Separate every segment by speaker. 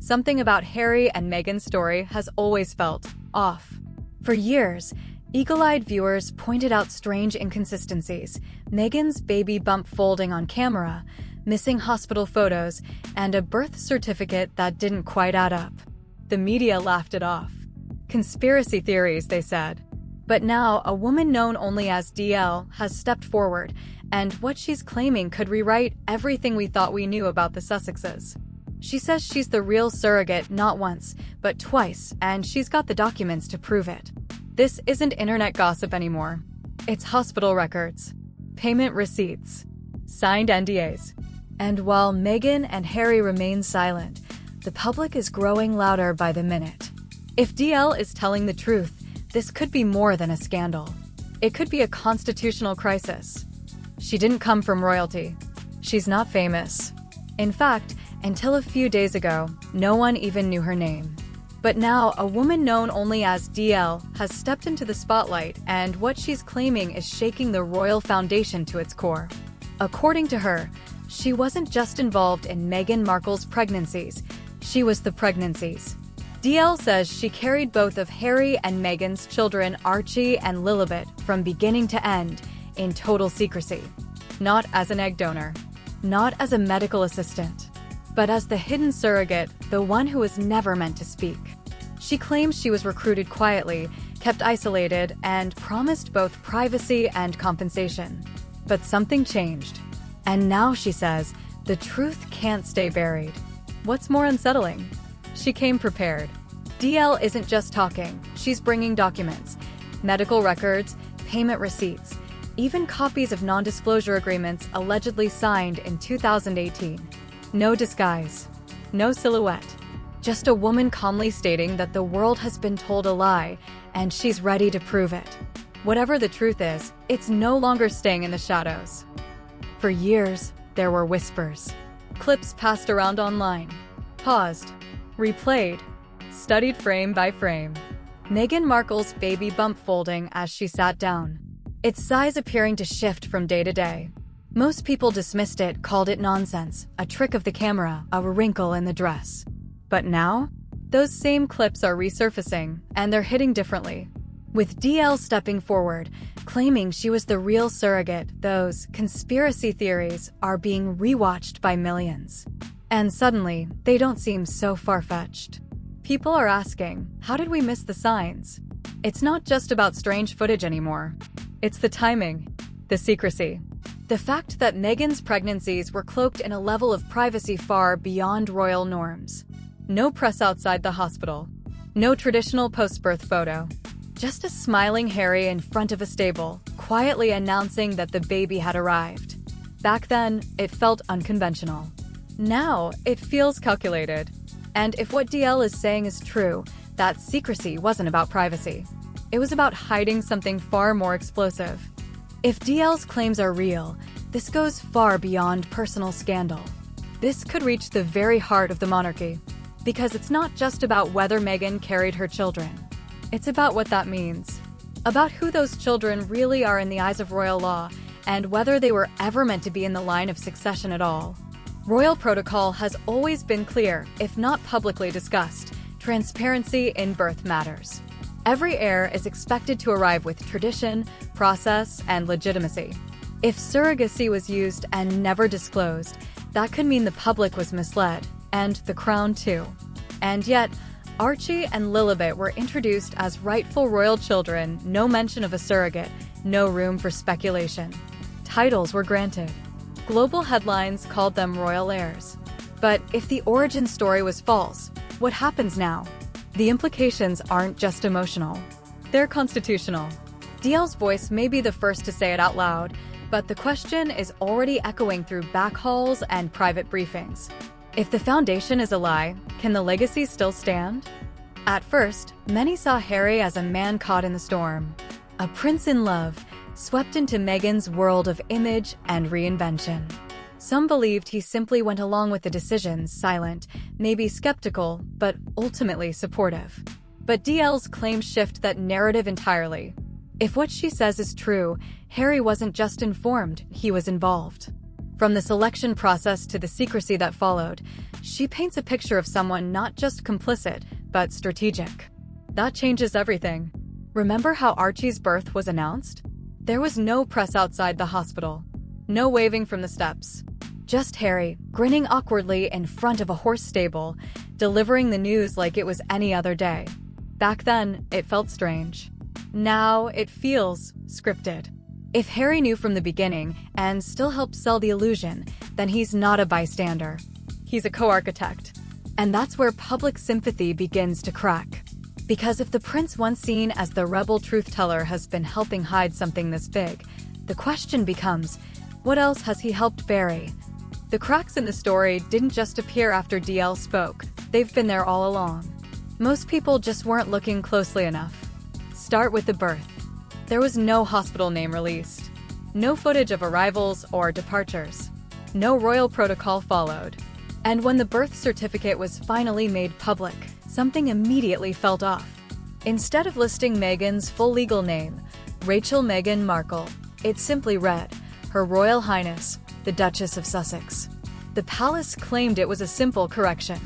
Speaker 1: Something about Harry and Meghan's story has always felt off. For years, eagle-eyed viewers pointed out strange inconsistencies: Meghan's baby bump folding on camera, missing hospital photos, and a birth certificate that didn't quite add up. The media laughed it off. Conspiracy theories, they said. But now, a woman known only as DL has stepped forward, and what she's claiming could rewrite everything we thought we knew about the Sussexes. She says she's the real surrogate not once, but twice, and she's got the documents to prove it. This isn't internet gossip anymore. It's hospital records, payment receipts, signed NDAs. And while Meghan and Harry remain silent, the public is growing louder by the minute. If DL is telling the truth, this could be more than a scandal. It could be a constitutional crisis. She didn't come from royalty. She's not famous. In fact, until a few days ago, no one even knew her name. But now, a woman known only as DL has stepped into the spotlight, and what she's claiming is shaking the royal foundation to its core. According to her, she wasn't just involved in Meghan Markle's pregnancies, she was the pregnancies. DL says she carried both of Harry and Meghan's children, Archie and Lilibet, from beginning to end, in total secrecy. Not as an egg donor, not as a medical assistant, but as the hidden surrogate, the one who was never meant to speak. She claims she was recruited quietly, kept isolated, and promised both privacy and compensation. But something changed. And now, she says, the truth can't stay buried. What's more unsettling? She came prepared. DL isn't just talking, she's bringing documents, medical records, payment receipts, even copies of non-disclosure agreements allegedly signed in 2018. No disguise, no silhouette, just a woman calmly stating that the world has been told a lie, and she's ready to prove it. Whatever the truth is, it's no longer staying in the shadows. For years, there were whispers. Clips passed around online, paused, replayed, studied frame by frame. Meghan Markle's baby bump folding as she sat down, its size appearing to shift from day to day. Most people dismissed it, called it nonsense, a trick of the camera, a wrinkle in the dress. But now, those same clips are resurfacing, and they're hitting differently. With DL stepping forward, claiming she was the real surrogate, those conspiracy theories are being rewatched by millions. And suddenly, they don't seem so far-fetched. People are asking, how did we miss the signs? It's not just about strange footage anymore. It's the timing, the secrecy. The fact that Meghan's pregnancies were cloaked in a level of privacy far beyond royal norms. No press outside the hospital. No traditional post-birth photo. Just a smiling Harry in front of a stable, quietly announcing that the baby had arrived. Back then, it felt unconventional. Now, it feels calculated. And if what DL is saying is true, that secrecy wasn't about privacy. It was about hiding something far more explosive. If DL's claims are real, this goes far beyond personal scandal. This could reach the very heart of the monarchy. Because it's not just about whether Meghan carried her children. It's about what that means. About who those children really are in the eyes of royal law, and whether they were ever meant to be in the line of succession at all. Royal protocol has always been clear, if not publicly discussed. Transparency in birth matters. Every heir is expected to arrive with tradition, process, and legitimacy. If surrogacy was used and never disclosed, that could mean the public was misled, and the crown too. And yet, Archie and Lilibet were introduced as rightful royal children, no mention of a surrogate, no room for speculation. Titles were granted. Global headlines called them royal heirs. But if the origin story was false, what happens now? The implications aren't just emotional. They're constitutional. DL's voice may be the first to say it out loud, but the question is already echoing through back halls and private briefings. If the foundation is a lie, can the legacy still stand? At first, many saw Harry as a man caught in the storm, a prince in love, swept into Meghan's world of image and reinvention. Some believed he simply went along with the decisions, silent, maybe skeptical, but ultimately supportive. But DL's claims shift that narrative entirely. If what she says is true, Harry wasn't just informed, he was involved. From the selection process to the secrecy that followed, she paints a picture of someone not just complicit, but strategic. That changes everything. Remember how Archie's birth was announced? There was no press outside the hospital. No waving from the steps. Just Harry, grinning awkwardly in front of a horse stable, delivering the news like it was any other day. Back then, it felt strange. Now, it feels scripted. If Harry knew from the beginning and still helped sell the illusion, then he's not a bystander. He's a co-architect. And that's where public sympathy begins to crack. Because if the prince once seen as the rebel truth-teller has been helping hide something this big, the question becomes, what else has he helped bury? The cracks in the story didn't just appear after DL spoke. They've been there all along. Most people just weren't looking closely enough. Start with the birth. There was no hospital name released. No footage of arrivals or departures. No royal protocol followed. And when the birth certificate was finally made public, something immediately felt off. Instead of listing Meghan's full legal name, Rachel Meghan Markle, it simply read, Her Royal Highness, the Duchess of Sussex. The palace claimed it was a simple correction.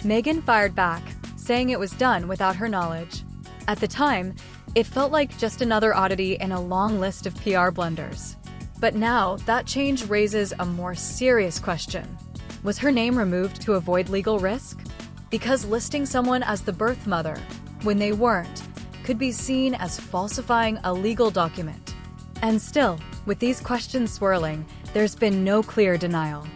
Speaker 1: Meghan fired back, saying it was done without her knowledge. At the time, it felt like just another oddity in a long list of PR blunders. But now, that change raises a more serious question. Was her name removed to avoid legal risk? Because listing someone as the birth mother, when they weren't, could be seen as falsifying a legal document. And still, with these questions swirling, there's been no clear denial.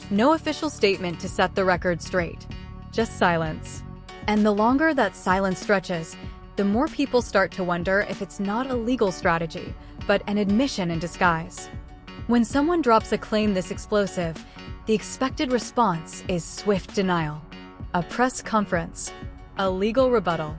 Speaker 1: No official statement to set the record straight. Just silence. And the longer that silence stretches, the more people start to wonder if it's not a legal strategy, but an admission in disguise. When someone drops a claim this explosive, the expected response is swift denial. A press conference. A legal rebuttal.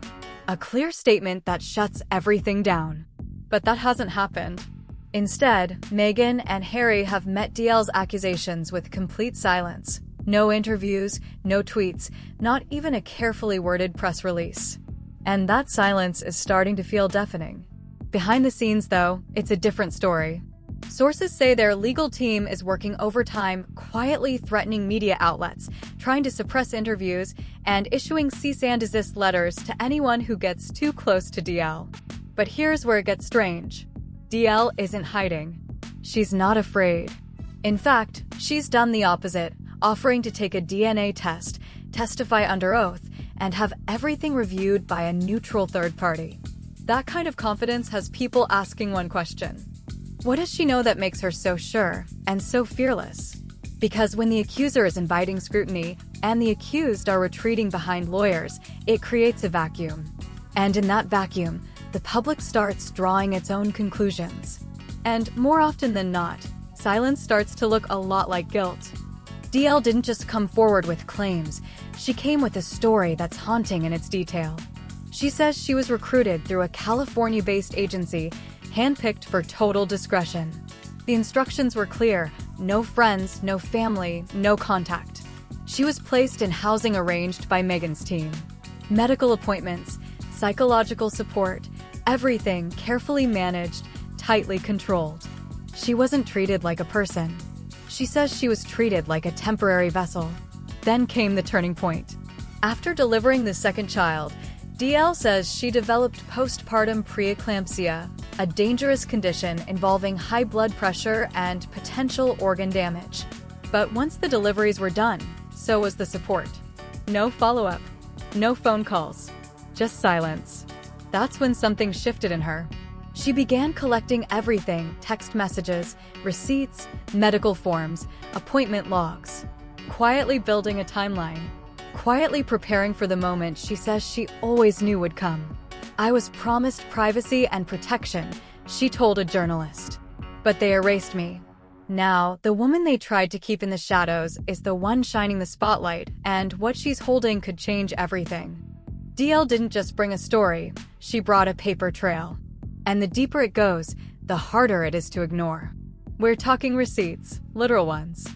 Speaker 1: A clear statement that shuts everything down. But that hasn't happened. Instead, Meghan and Harry have met DL's accusations with complete silence. No interviews, no tweets, not even a carefully worded press release. And that silence is starting to feel deafening. Behind the scenes, though, it's a different story. Sources say their legal team is working overtime, quietly threatening media outlets, trying to suppress interviews, and issuing cease and desist letters to anyone who gets too close to DL. But here's where it gets strange. DL isn't hiding. She's not afraid. In fact, she's done the opposite, offering to take a DNA test, testify under oath, and have everything reviewed by a neutral third party. That kind of confidence has people asking one question. What does she know that makes her so sure and so fearless? Because when the accuser is inviting scrutiny and the accused are retreating behind lawyers, it creates a vacuum. And in that vacuum, the public starts drawing its own conclusions. And more often than not, silence starts to look a lot like guilt. DL didn't just come forward with claims, she came with a story that's haunting in its detail. She says she was recruited through a California-based agency, handpicked for total discretion. The instructions were clear: no friends, no family, no contact. She was placed in housing arranged by Meghan's team. Medical appointments, psychological support, everything carefully managed, tightly controlled. She wasn't treated like a person. She says she was treated like a temporary vessel. Then came the turning point. After delivering the second child, DL says she developed postpartum preeclampsia, a dangerous condition involving high blood pressure and potential organ damage. But once the deliveries were done, so was the support. No follow-up, no phone calls, just silence. That's when something shifted in her. She began collecting everything: text messages, receipts, medical forms, appointment logs. Quietly building a timeline. Quietly preparing for the moment she says she always knew would come. "I was promised privacy and protection," she told a journalist. "But they erased me." Now, the woman they tried to keep in the shadows is the one shining the spotlight, and what she's holding could change everything. DL didn't just bring a story, she brought a paper trail. And the deeper it goes, the harder it is to ignore. We're talking receipts, literal ones,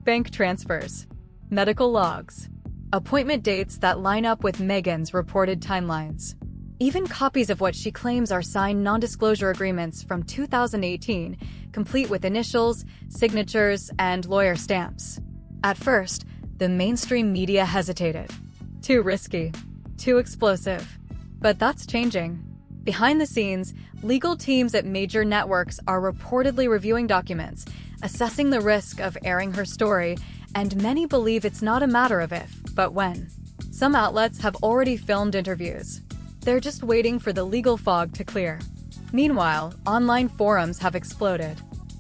Speaker 1: bank transfers, medical logs, appointment dates that line up with Meghan's reported timelines. Even copies of what she claims are signed non-disclosure agreements from 2018, complete with initials, signatures, and lawyer stamps. At first, the mainstream media hesitated. Too risky. Too explosive. But that's changing. Behind the scenes, legal teams at major networks are reportedly reviewing documents, assessing the risk of airing her story, and many believe it's not a matter of if, but when. Some outlets have already filmed interviews. They're just waiting for the legal fog to clear. Meanwhile, online forums have exploded.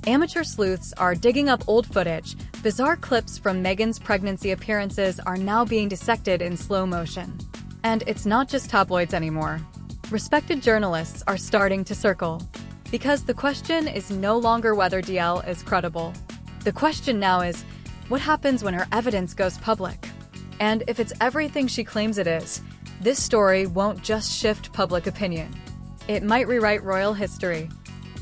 Speaker 1: Amateur sleuths are digging up old footage. Bizarre clips from Meghan's pregnancy appearances are now being dissected in slow motion. And it's not just tabloids anymore. Respected journalists are starting to circle. Because the question is no longer whether DL is credible. The question now is, what happens when her evidence goes public? And if it's everything she claims it is, this story won't just shift public opinion. It might rewrite royal history.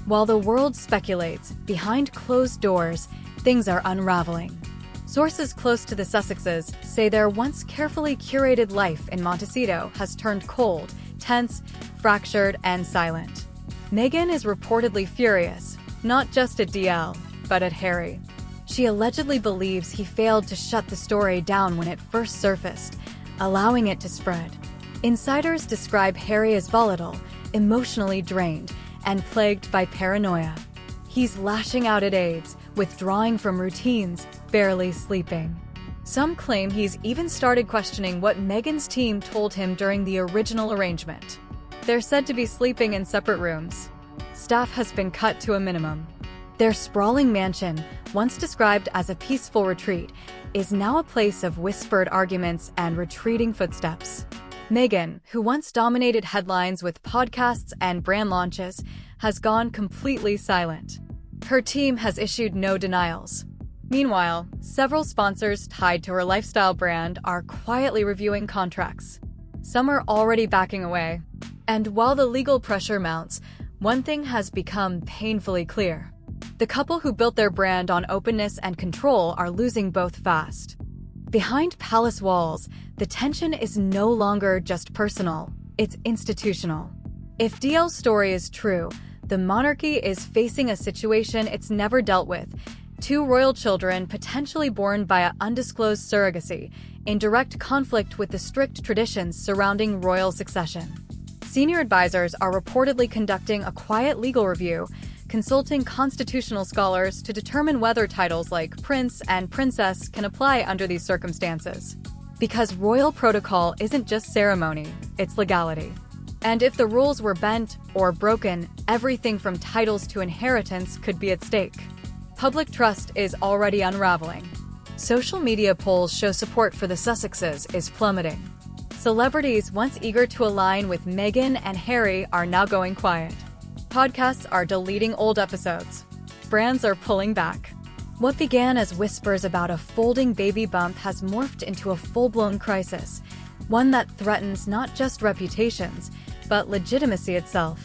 Speaker 1: While the world speculates, behind closed doors, things are unraveling. Sources close to the Sussexes say their once carefully curated life in Montecito has turned cold, tense, fractured, and silent. Meghan is reportedly furious, not just at DL, but at Harry. She allegedly believes he failed to shut the story down when it first surfaced, allowing it to spread. Insiders describe Harry as volatile, emotionally drained, and plagued by paranoia. He's lashing out at aides, withdrawing from routines, barely sleeping. Some claim he's even started questioning what Meghan's team told him during the original arrangement. They're said to be sleeping in separate rooms. Staff has been cut to a minimum. Their sprawling mansion, once described as a peaceful retreat, is now a place of whispered arguments and retreating footsteps. Meghan, who once dominated headlines with podcasts and brand launches, has gone completely silent. Her team has issued no denials. Meanwhile, several sponsors tied to her lifestyle brand are quietly reviewing contracts. Some are already backing away. And while the legal pressure mounts, one thing has become painfully clear. The couple who built their brand on openness and control are losing both fast. Behind palace walls, the tension is no longer just personal, it's institutional. If DL's story is true, the monarchy is facing a situation it's never dealt with: 2 royal children potentially born via undisclosed surrogacy, in direct conflict with the strict traditions surrounding royal succession. Senior advisors are reportedly conducting a quiet legal review, consulting constitutional scholars to determine whether titles like prince and princess can apply under these circumstances. Because royal protocol isn't just ceremony, it's legality. And if the rules were bent or broken, everything from titles to inheritance could be at stake. Public trust is already unraveling. Social media polls show support for the Sussexes is plummeting. Celebrities once eager to align with Meghan and Harry are now going quiet. Podcasts are deleting old episodes. Brands are pulling back. What began as whispers about a folding baby bump has morphed into a full-blown crisis, one that threatens not just reputations, but legitimacy itself.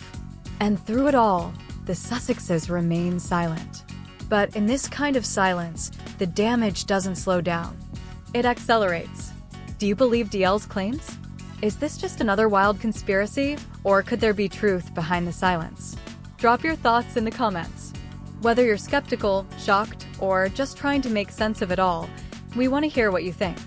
Speaker 1: And through it all, the Sussexes remain silent. But in this kind of silence, the damage doesn't slow down. It accelerates. Do you believe DL's claims? Is this just another wild conspiracy, or could there be truth behind the silence? Drop your thoughts in the comments. Whether you're skeptical, shocked, or just trying to make sense of it all, we want to hear what you think.